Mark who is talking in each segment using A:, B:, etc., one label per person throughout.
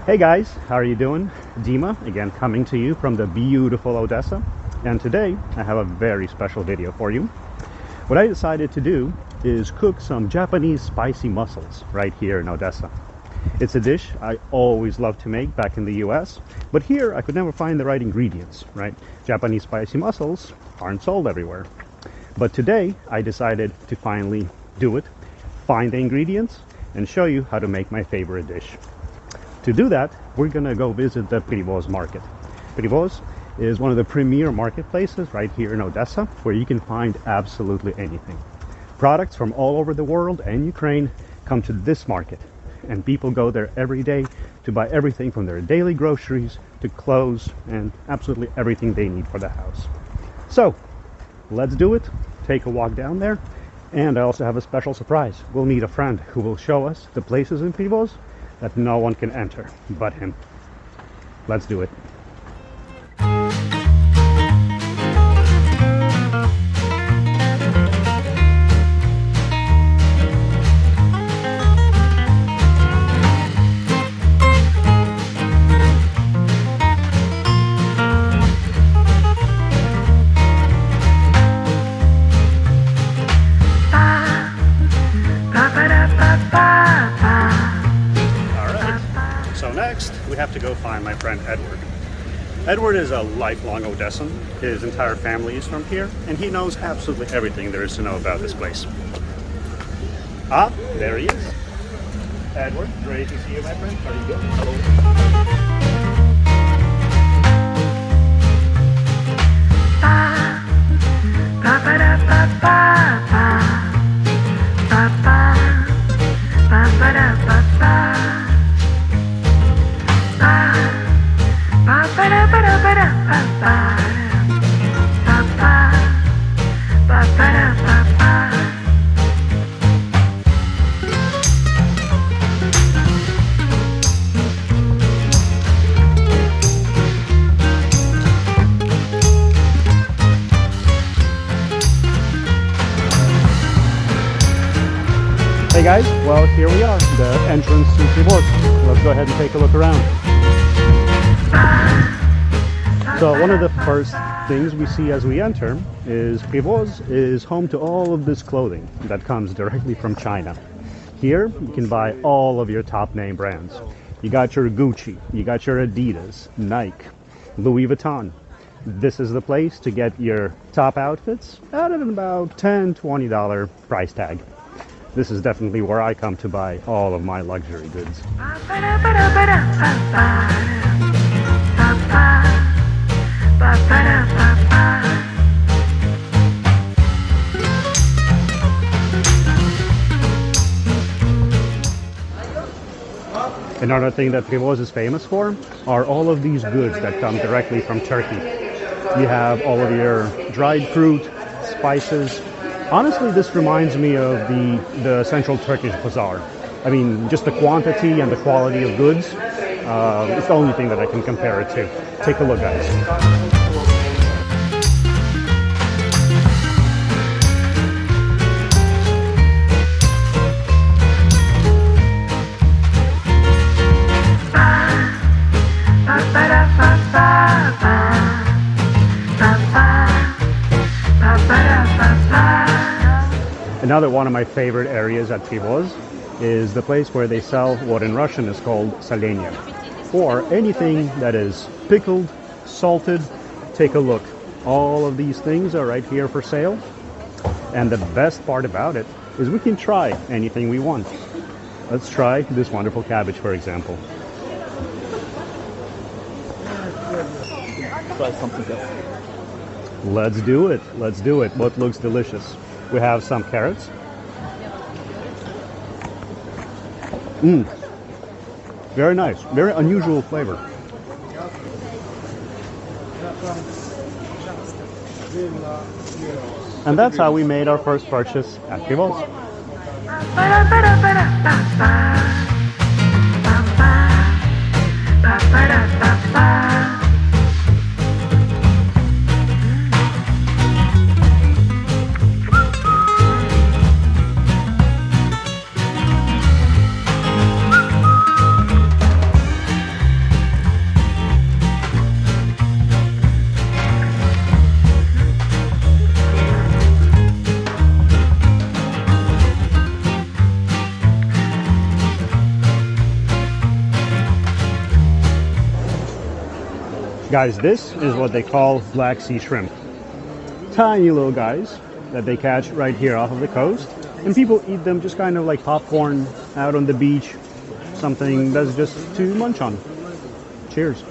A: Hey guys, how are you doing? Dima, again coming to you from the beautiful Odessa. And today I have a very special video for you. What I decided to do is cook some Japanese spicy mussels right here in Odessa. It's a dish I always loved to make back in the US, but here I could never find the right ingredients, right? Japanese spicy mussels aren't sold everywhere. But today I decided to finally do it, find the ingredients, and show you how to make my favorite dish. To do that, we're gonna go visit the Privoz Market. Privoz is one of the premier marketplaces right here in Odessa, where you can find absolutely anything. Products from all over the world and Ukraine come to this market, and people go there every day to buy everything from their daily groceries to clothes and absolutely everything they need for the house. So, let's do it. Take a walk down there, and I also have a special surprise. We'll meet a friend who will show us the places in Privoz that no one can enter but him. Let's do it. Next, we have to go find my friend Edward. Edward is a lifelong Odessan. His entire family is from here, and he knows absolutely everything there is to know about this place. Ah, there he is. Edward, great to see you, my friend. How are you doing? Hello. Hey guys, well here we are, the entrance to Privoz. Let's go ahead and take a look around. So one of the first things we see as we enter is Privoz is home to all of this clothing that comes directly from China. Here you can buy all of your top name brands. You got your Gucci, you got your Adidas, Nike, Louis Vuitton. This is the place to get your top outfits at about $10–20 price tag. This is definitely where I come to buy all of my luxury goods. Another thing that Privoz is famous for are all of these goods that come directly from Turkey. You have all of your dried fruit, spices. Honestly, this reminds me of the Central Turkish Bazaar. I mean, just the quantity and the quality of goods, it's the only thing that I can compare it to. Take a look, guys. Another one of my favorite areas at Privoz is the place where they sell what in Russian is called salenia, or anything that is pickled, salted. Take a look. All of these things are right here for sale. And the best part about it is we can try anything we want. Let's try this wonderful cabbage, for example.
B: Try something else.
A: Let's do it. Let's do it. What looks delicious? We have some carrots. Very nice. Very unusual flavor. And that's how we made our first purchase at Privoz. Guys, this is what they call Black Sea shrimp. Tiny little guys that they catch right here off of the coast. And people eat them just kind of like popcorn out on the beach. Something that's just to munch on. Cheers.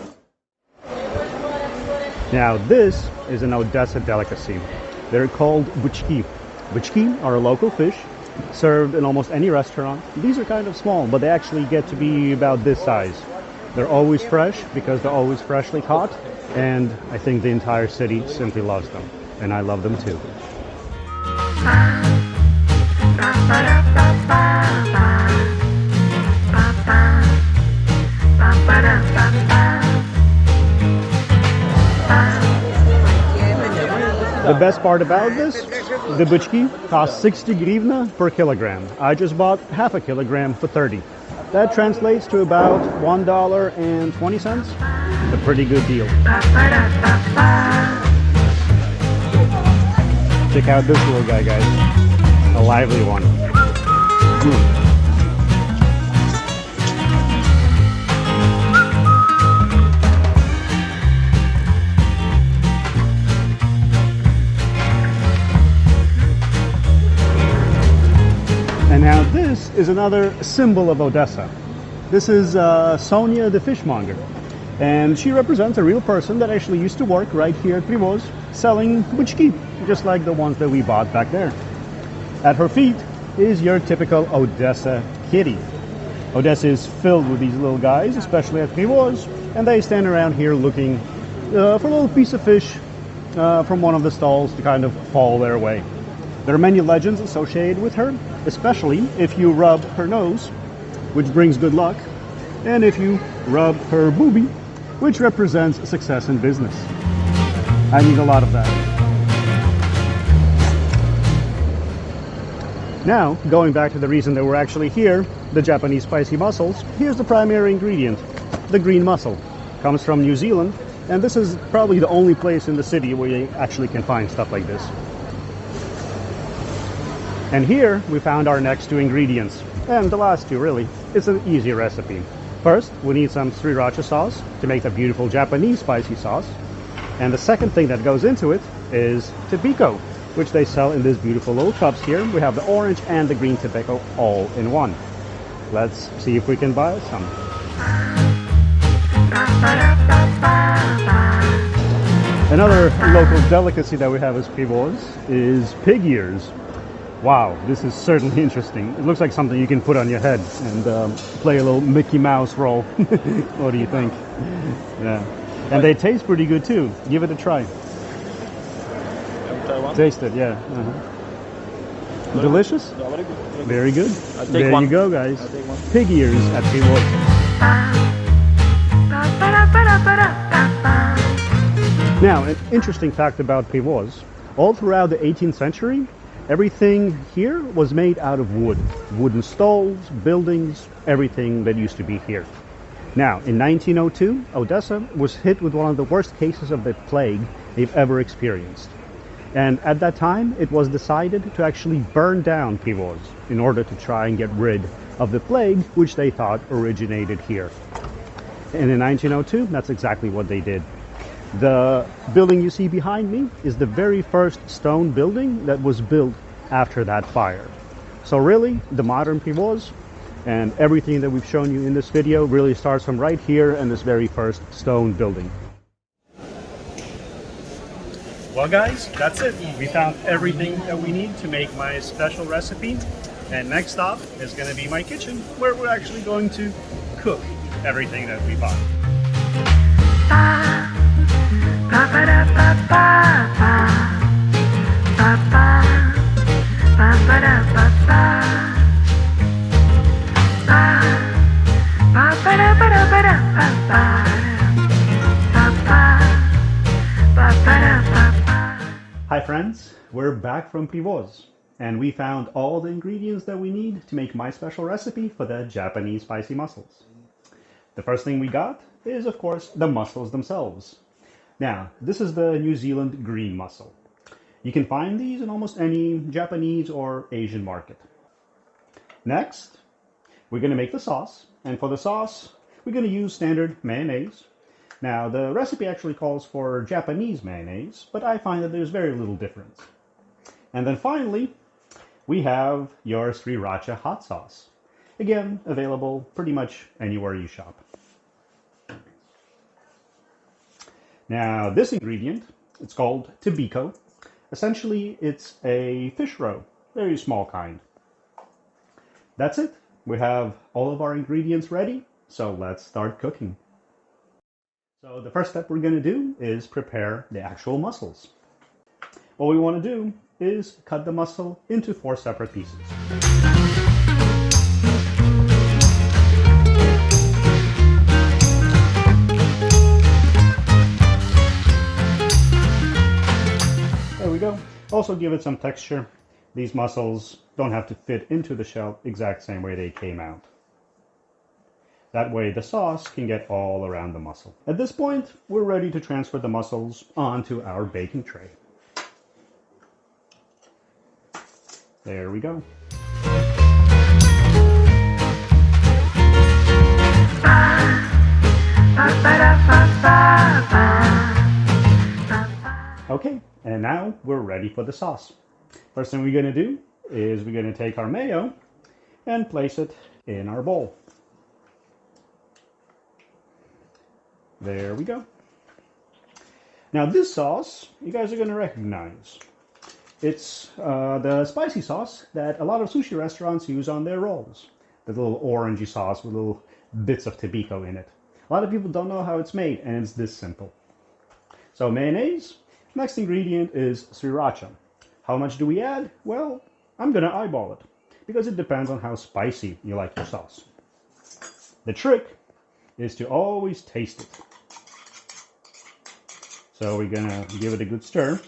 A: Now this is an Odessa delicacy. They're called buchki. Buchki are a local fish served in almost any restaurant. These are kind of small, but they actually get to be about this size. They're always fresh because they're always freshly caught, and I think the entire city simply loves them, and I love them too. The best part about this, the buchki costs 60 hryvnia per kilogram. I just bought half a kilogram for 30. That translates to about $1.20. A pretty good deal. Check out this little guy, guys. A lively one. And now this is another symbol of Odessa. This is Sonia the fishmonger. And she represents a real person that actually used to work right here at Privoz selling buchki, just like the ones that we bought back there. At her feet is your typical Odessa kitty. Odessa is filled with these little guys, especially at Privoz, and they stand around here looking for a little piece of fish from one of the stalls to kind of fall their way. There are many legends associated with her, especially if you rub her nose, which brings good luck, and if you rub her boobie, which represents success in business. I need a lot of that. Now, going back to the reason that we're actually here, the Japanese spicy mussels, here's the primary ingredient, the green mussel. Comes from New Zealand, and this is probably the only place in the city where you actually can find stuff like this. And here we found our next two ingredients, and the last two really. It's an easy recipe. First, we need some sriracha sauce to make the beautiful Japanese spicy sauce. And the second thing that goes into it is tobacco, which they sell in these beautiful little cups here. We have the orange and the green tobacco all in one. Let's see if we can buy some. Another local delicacy that we have as Privoz is pig ears. Wow, this is certainly interesting. It looks like something you can put on your head and play a little Mickey Mouse role. What do you think? Yeah. And they taste pretty good too. Give it a try. Taste it, yeah. Delicious? Very good. There you go, guys. Pig ears at Privoz. Now, an interesting fact about Privoz. All throughout the 18th century, everything here was made out of wood. Wooden stalls, buildings, everything that used to be here. Now, in 1902, Odessa was hit with one of the worst cases of the plague they've ever experienced. And at that time, it was decided to actually burn down Privoz in order to try and get rid of the plague, which they thought originated here. And in 1902, that's exactly what they did. The building you see behind me is the very first stone building that was built after that fire. So really, the modern Privoz and everything that we've shown you in this video really starts from right here in this very first stone building. Well guys, that's it. We found everything that we need to make my special recipe. And next stop is going to be my kitchen, where we're actually going to cook everything that we bought. Hi friends, we're back from Privoz, and we found all the ingredients that we need to make my special recipe for the Japanese spicy mussels. The first thing we got is, of course, the mussels themselves. Now, this is the New Zealand green mussel. You can find these in almost any Japanese or Asian market. Next, we're going to make the sauce, and for the sauce, we're going to use standard mayonnaise. Now, the recipe actually calls for Japanese mayonnaise, but I find that there's very little difference. And then finally, we have your sriracha hot sauce. Again, available pretty much anywhere you shop. Now, this ingredient, it's called tobiko. Essentially, it's a fish roe, very small kind. That's it. We have all of our ingredients ready, so let's start cooking. So the first step we're going to do is prepare the actual mussels. What we want to do is cut the mussel into 4 separate pieces. There we go. Also give it some texture. These mussels don't have to fit into the shell exact same way they came out. That way the sauce can get all around the mussel. At this point, we're ready to transfer the mussels onto our baking tray. There we go. Okay, and now we're ready for the sauce. First thing we're going to do is we're going to take our mayo and place it in our bowl. There we go. Now this sauce, you guys are going to recognize. It's the spicy sauce that a lot of sushi restaurants use on their rolls. The little orangey sauce with little bits of tobiko in it. A lot of people don't know how it's made, and it's this simple. So mayonnaise. Next ingredient is sriracha. How much do we add? Well, I'm going to eyeball it, because it depends on how spicy you like your sauce. The trick is to always taste it. So we're going to give it a good stir.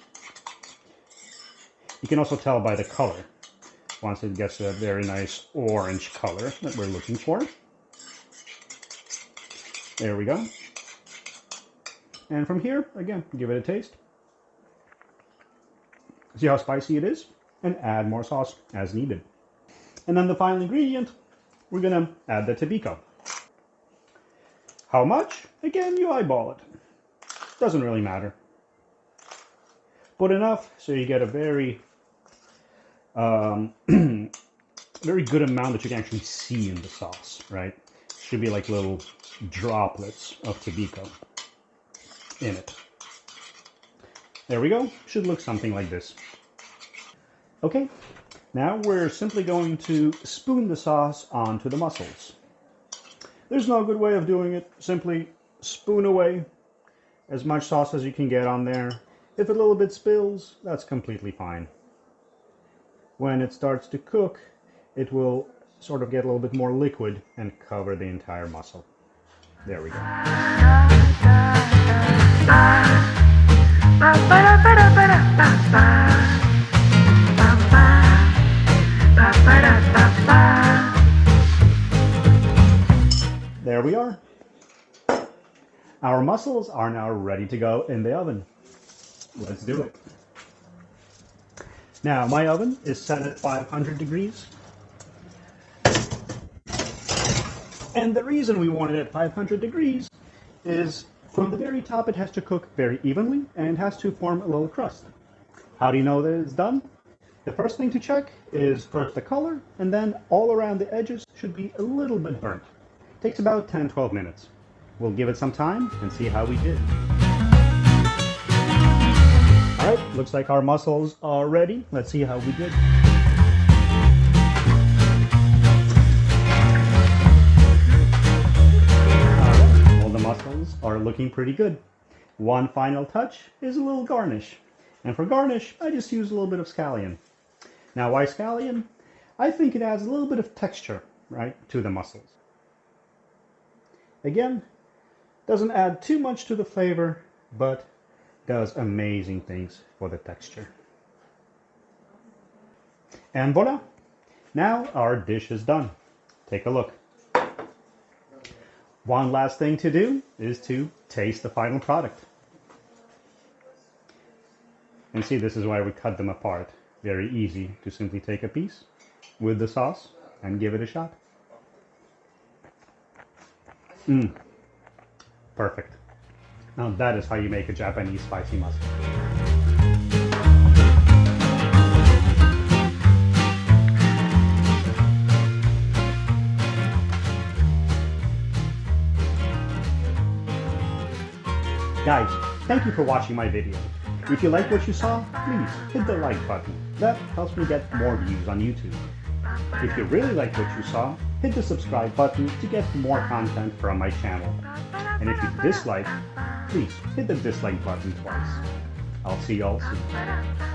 A: You can also tell by the color, once it gets a very nice orange color that we're looking for. There we go. And from here, again, give it a taste. See how spicy it is, and add more sauce as needed. And then the final ingredient, we're going to add the tobiko. How much? Again, you eyeball it. Doesn't really matter. Put enough so you get a very very good amount that you can actually see in the sauce, right? Should be like little droplets of tobiko in it. There we go. Should look something like this. Okay, now we're simply going to spoon the sauce onto the mussels. There's no good way of doing it. Simply spoon away as much sauce as you can get on there. If a little bit spills, that's completely fine. When it starts to cook, it will sort of get a little bit more liquid and cover the entire mussel. There we go. There we are. Our mussels are now ready to go in the oven. Let's do it. Now, my oven is set at 500 degrees. And the reason we want it at 500 degrees is from the very top it has to cook very evenly and has to form a little crust. How do you know that it's done? The first thing to check is first the color, and then all around the edges should be a little bit burnt. It takes about 10-12 minutes. We'll give it some time and see how we did. Alright, looks like our mussels are ready. Let's see how we did. Alright, all the mussels are looking pretty good. One final touch is a little garnish. And for garnish, I just use a little bit of scallion. Now, why scallion? I think it adds a little bit of texture, right, to the mussels. Again, doesn't add too much to the flavor, but does amazing things for the texture. And voila! Now our dish is done. Take a look. One last thing to do is to taste the final product. And see, this is why we cut them apart. Very easy to simply take a piece with the sauce and give it a shot. Perfect. Now that is how you make a Japanese spicy mussel. Guys, thank you for watching my video. If you like what you saw, please hit the like button. That helps me get more views on YouTube. If you really like what you saw, hit the subscribe button to get more content from my channel. And if you dislike, please hit the dislike button twice. I'll see y'all soon.